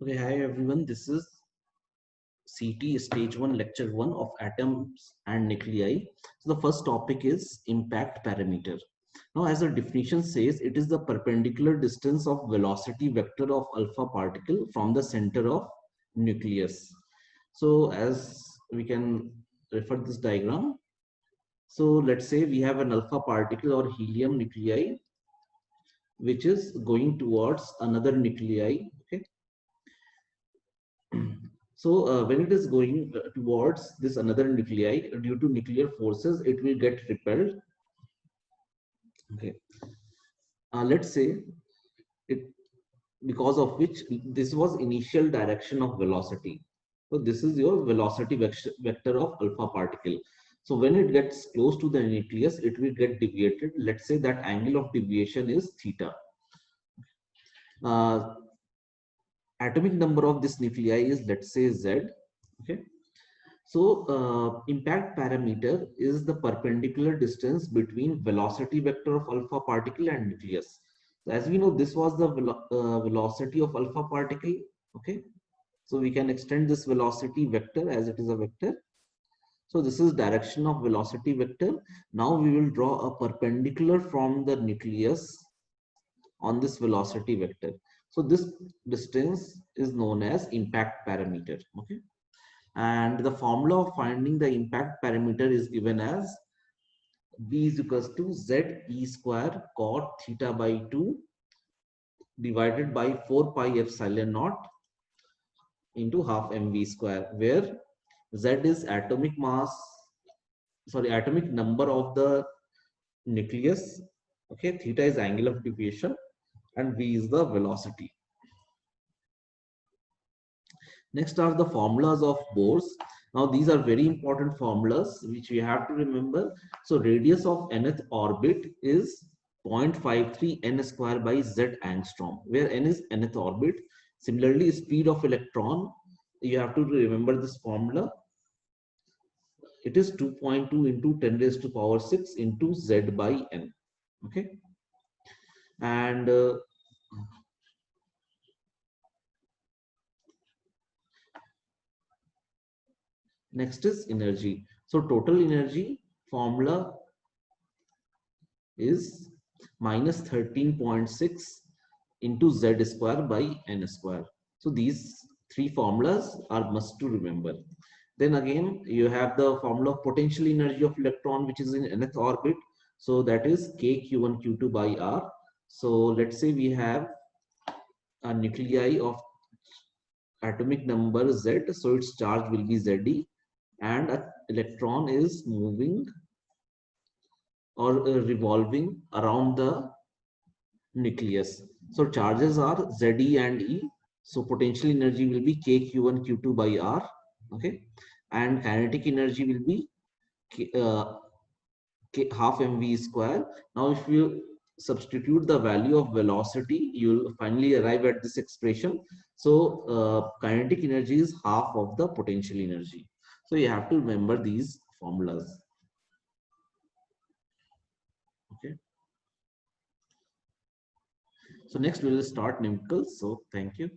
Okay, hi everyone. This is CT Stage 1 Lecture 1 of Atoms and Nuclei. So the first topic is impact parameter. Now, as the definition says, it is the perpendicular distance of velocity vector of alpha particle from the center of nucleus. So as we can refer this diagram. So let's say we have an alpha particle or helium nuclei which is going towards another nuclei. Okay. So when it is going towards this another nuclei, due to nuclear forces, it will get repelled. Okay. Let's say it, because of which this was initial direction of velocity. So this is your velocity vector of alpha particle. So when it gets close to the nucleus, it will get deviated. Let's say that angle of deviation is theta. Uh, Atomic number of this nuclei is, let's say, Z. Okay. So impact parameter is the perpendicular distance between velocity vector of alpha particle and nucleus. So as we know, this was the velocity of alpha particle. Okay. So we can extend this velocity vector as it is a vector. So this is direction of velocity vector. Now we will draw a perpendicular from the nucleus on this velocity vector. So this distance is known as impact parameter. Okay. And the formula of finding the impact parameter is given as V is equals to Z E square cot theta by 2 divided by 4 pi epsilon naught into half mv square, where Z is atomic mass, atomic number of the nucleus. Okay, theta is angle of deviation and V is the velocity. Next are the formulas of Bohr's. Now these are very important formulas which we have to remember. So radius of nth orbit is 0.53 n square by z angstrom, where n is nth orbit. Similarly, speed of electron, you have to remember this formula. It is 2.2 into 10 raised to power 6 into z by n. Okay. And next is energy. So total energy formula is minus 13.6 into z square by n square. So these three formulas are must to remember. Then again, you have the formula of potential energy of electron, which is in nth orbit. So that is k q1 q2 by r. So let's say we have a nuclei of atomic number z, so its charge will be Ze, and an electron is moving or revolving around the nucleus. So charges are Ze and E. So potential energy will be k q1 q2 by r. Okay, and kinetic energy will be half mv square. Now if you substitute the value of velocity, you'll finally arrive at this expression. So kinetic energy is half of the potential energy. So you have to remember these formulas. Okay. So next we will start numericals. So thank you.